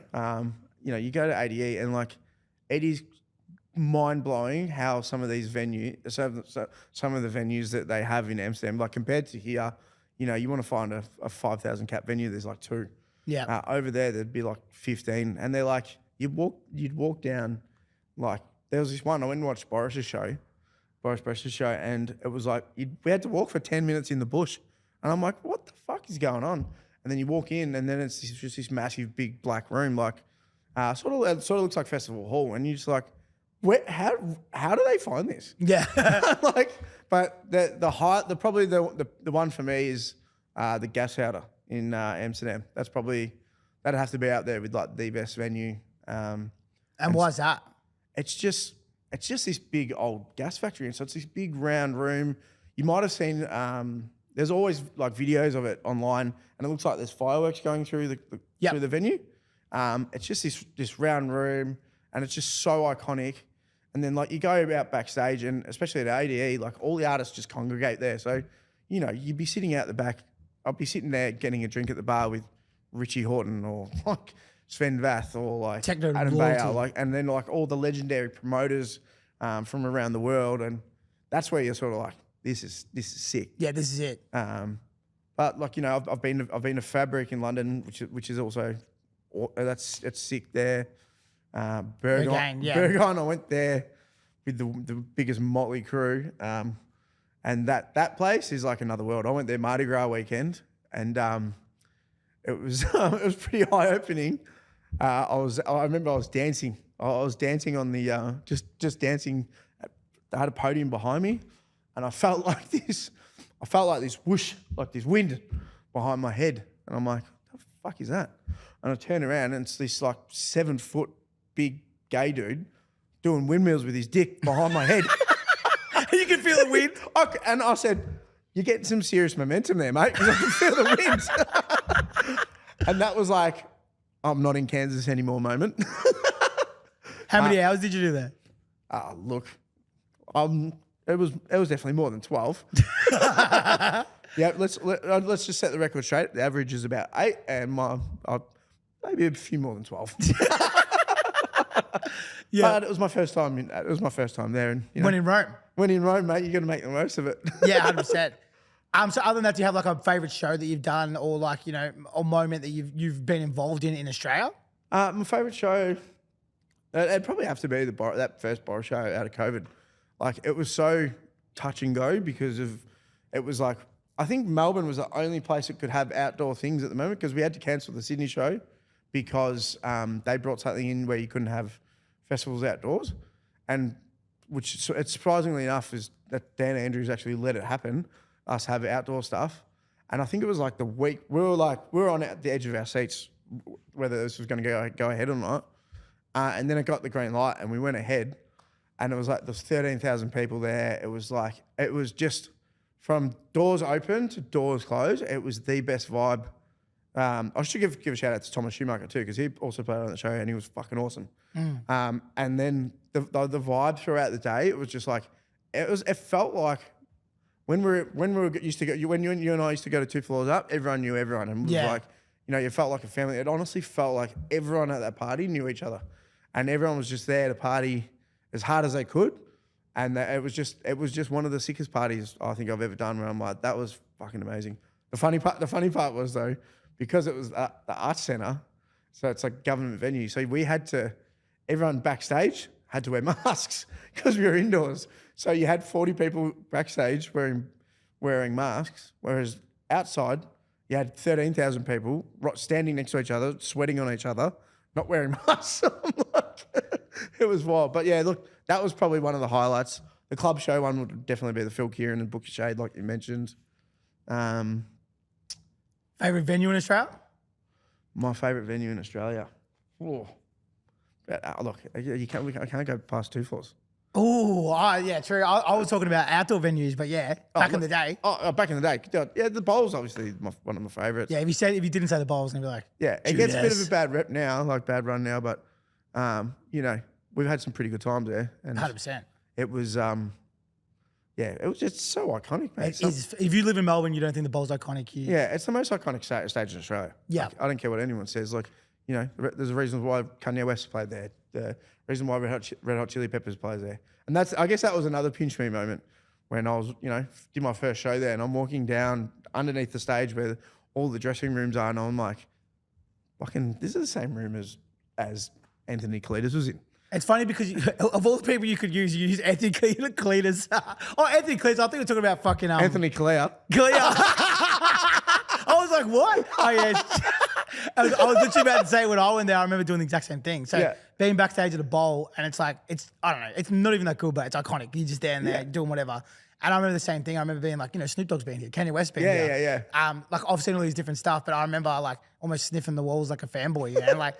You go to ADE and like it is mind blowing how some of these venues, some of the venues that they have in Amsterdam, like compared to here, you want to find a 5,000 cap venue, there's like 2. Yeah. Over there, there'd be like 15, and they're like you'd walk down, like there was this one I went and watched Boris Bress's show, and it was like we had to walk for 10 minutes in the bush, and I'm like, what the fuck is going on? And then you walk in, and then it's just this massive big black room, like sort of looks like Festival Hall, and you're just like, how do they find this? Yeah, but probably the one for me is the Gashouder in Amsterdam. That'd have to be out there with like the best venue. And why is that? It's just this big old gas factory, and so it's this big round room. You might have seen. There's always like videos of it online, and it looks like there's fireworks going through the venue. It's just this round room, and it's just so iconic. And then like you go out backstage, and especially at ADE, like all the artists just congregate there. So you'd be sitting out the back. I'd be sitting there getting a drink at the bar with Richie Horton or like Sven Vath or like Techno Adam Bayer, and then like all the legendary promoters from around the world, and that's where you're sort of like, this is sick. Yeah, this is it. But like I've been to Fabric in London, which is also it's sick there. Berghain, I went there with the biggest motley crew, and that place is like another world. I went there Mardi Gras weekend, and it was it was pretty eye opening. I remember I was dancing. I was dancing on the just dancing. I had a podium behind me, and I felt like this whoosh, like this wind behind my head, and I'm like, what the fuck is that? And I turn around, and it's this like 7-foot big gay dude doing windmills with his dick behind my head. You can feel the wind. And I said, you're getting some serious momentum there, mate, because I can feel the wind. And that was like, I'm not in Kansas anymore moment. How many hours did you do that? Look, it was definitely more than 12. Yeah, let's just set the record straight. The average is about 8, and maybe a few more than 12. Yeah, but it was my first time. It was my first time there, and when in Rome, mate, you got to make the most of it. Yeah, 100%. So other than that, do you have like a favorite show that you've done, or like, you know, a moment that you've been involved in Australia? My favorite show, it'd probably have to be that first bar show out of COVID. Like, it was so touch and go because it was like, I think Melbourne was the only place that could have outdoor things at the moment, because we had to cancel the Sydney show because they brought something in where you couldn't have festivals outdoors, and which it's surprisingly enough is that Dan Andrews actually let it happen, us have outdoor stuff. And I think it was like the week we were on the edge of our seats whether this was going to go ahead or not. And then it got the green light and we went ahead, and it was like there's 13,000 people there. It was just from doors open to doors closed. It was the best vibe. I should give a shout out to Thomas Schumacher too, because he also played on the show and he was fucking awesome. And then the vibe throughout the day, it was just like it felt like when we used to go, when you and I used to go to 2 floors up, everyone knew everyone, and it was like, you know, you felt like a family. It honestly felt like everyone at that party knew each other, and everyone was just there to party as hard as they could. And it was just one of the sickest parties I think I've ever done, where I'm like, that was fucking amazing. The funny part was though, because it was the Arts Centre, so it's like government venue. So everyone backstage had to wear masks because we were indoors. So you had 40 people backstage wearing masks, whereas outside you had 13,000 people standing next to each other, sweating on each other, not wearing masks. It was wild. But yeah, look, that was probably one of the highlights. The club show one would definitely be the Phil Kieran and Book Shade, like you mentioned. Favorite venue in Australia? My favourite venue in Australia. Oh. Look, I can't go past 2 floors. Oh, yeah, true. I was talking about outdoor venues, but yeah, back in the day. Back in the day. Yeah, the Bowl's obviously one of my favourites. Yeah, if you didn't say the Bowl's, then be like, yeah, it gets a bit of a bad rep now, like bad run now, but you know, we've had some pretty good times there. And 100%. It was it was just so iconic, mate. If you live in Melbourne, you don't think the Bowl's iconic here? Yeah, it's the most iconic stage in Australia. Yeah. Like, I don't care what anyone says. Like, you know, there's a reason why Kanye West played there. The reason why Red Hot Chili Peppers plays there. And I guess that was another pinch me moment when I was, you know, did my first show there, and I'm walking down underneath the stage where all the dressing rooms are, and I'm like, fucking, this is the same room as Anthony Cletus was in. It's funny because of all the people you could use, you use Anthony Cletus. Anthony Cletus. I think we're talking about fucking Anthony Clear. I was like, what? Oh yeah. I was literally about to say when I went there, I remember doing the exact same thing. So being backstage at a bowl, and it's like, I don't know, it's not even that cool, but it's iconic. You're just there and there doing whatever. And I remember the same thing. I remember being like, you know, Snoop Dogg's been here, Kanye West been here. Yeah. Like I've seen all these different stuff, but I remember like almost sniffing the walls like a fanboy, yeah, and like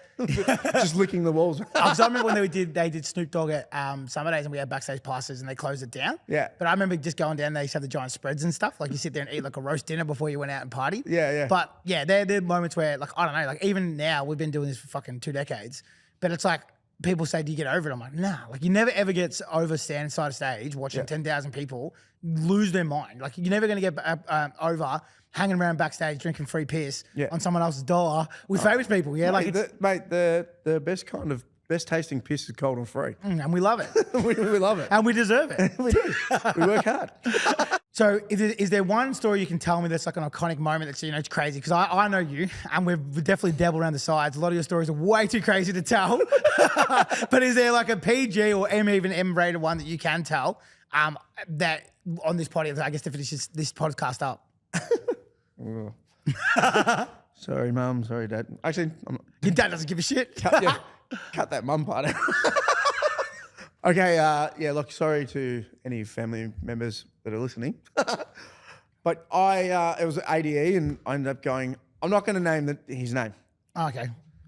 just licking the walls. Because I remember when they did Snoop Dogg at Summer Days, and we had backstage passes, and they closed it down. Yeah. But I remember just going down. They used to have the giant spreads and stuff. Like you sit there and eat like a roast dinner before you went out and party. Yeah. But yeah, they're moments where like I don't know, like even now we've been doing this for fucking 2 decades, but it's like. People say, do you get over it? I'm like, nah. Like, you never ever get over standing side of stage watching 10,000 people lose their mind. Like, you're never going to get over hanging around backstage drinking free piss on someone else's dollar with famous people. Yeah, mate, the best tasting piss is cold and free. And we love it. we love it. And we deserve it. We do. We work hard. So is there one story you can tell me that's like an iconic moment that's, you know, it's crazy? Because I know you, and we've definitely dabbled around the sides. A lot of your stories are way too crazy to tell. But is there like a PG or even M-rated one that you can tell that on this podcast, I guess, to finish this podcast up? Sorry, Mum. Sorry, Dad. Actually, your dad doesn't give a shit. Cut that mum part out. Okay, look, sorry to any family members that are listening. But it was ADE, and I ended up going, I'm not going to name his name. Oh, okay.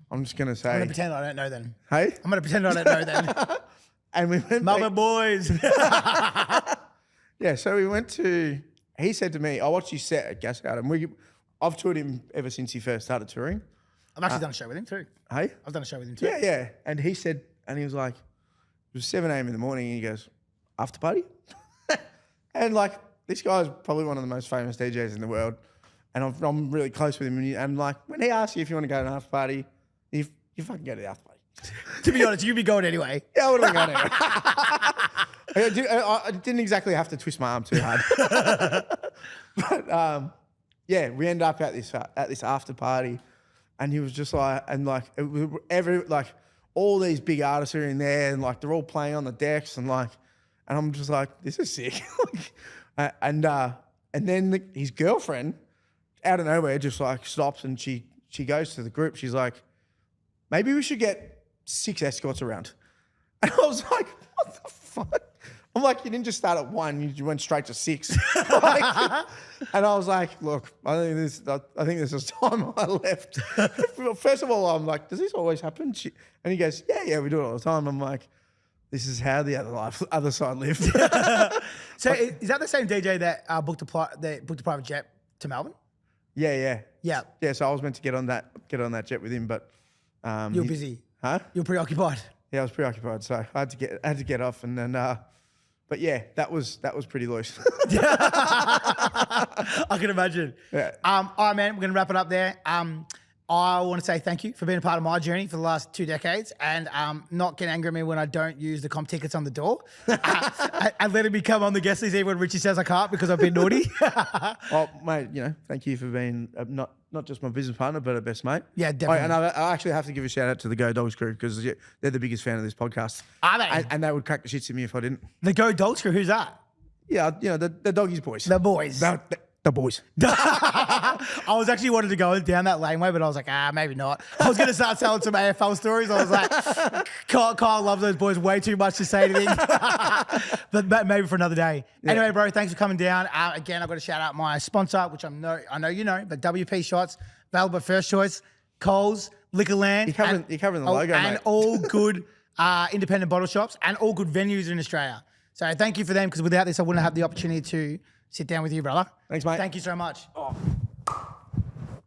I'm just going to say. I'm going to pretend I don't know then. Hey? I'm going to pretend I don't know then. And we went. Mama boys. Yeah, so we went to, he said to me, I watched you set at Gas Garden. I've toured him ever since he first started touring. I've actually done a show with him too. Hey? I've done a show with him too. Yeah. And he said, and he was like, it was 7 a.m. in the morning, and he goes, after party? And like, this guy's probably one of the most famous DJs in the world, and I'm really close with him. And like, when he asks you if you want to go to an after party, you fucking go to the after party. To be honest, you'd be going anyway. Yeah, I would have gone anyway. I didn't exactly have to twist my arm too hard. But yeah, we end up at this after party, and he was just like, and like all these big artists are in there, and like they're all playing on the decks, and I'm just like, this is sick. And then his girlfriend, out of nowhere, just like stops, and she goes to the group. She's like, maybe we should get 6 escorts around. And I was like, what the fuck? I'm like, you didn't just start at 1, you went straight to 6. And I was like, look, I think this is time I left. First of all, I'm like, does this always happen? And he goes, yeah, we do it all the time. I'm like, this is how the other side lived. So is that the same DJ that booked a private jet to Melbourne? Yeah. So I was meant to get on that jet with him, but you were busy. Huh? You were preoccupied. Yeah, I was preoccupied, so I had to get off, and then. But yeah, that was pretty loose. I can imagine. Yeah. All right, man, we're gonna wrap it up there. I want to say thank you for being a part of my journey for the last 2 decades, and not getting angry at me when I don't use the comp tickets on the door, and letting me come on the guest list even when Richie says I can't because I've been naughty. Well, mate, thank you for being not just my business partner, but a best mate. Yeah, definitely. And I actually have to give a shout out to the Go Dogs crew, because they're the biggest fan of this podcast. Are they? And they would crack the shits at me if I didn't. The Go Dogs crew, who's that? Yeah, the doggies boys. The boys. The boys. I was actually wanted to go down that laneway, but I was like, maybe not. I was going to start telling some AFL stories. I was like, Kyle loves those boys way too much to say anything. But maybe for another day. Yeah. Anyway, bro, thanks for coming down. Again, I've got to shout out my sponsor, which I know you know, but WP Shots, available at First Choice, Coles, Liquorland. You're covering the logo, and mate. all good independent bottle shops and all good venues in Australia. So thank you for them, because without this, I wouldn't have the opportunity to sit down with you, brother. Thanks, mate. Thank you so much. Oh.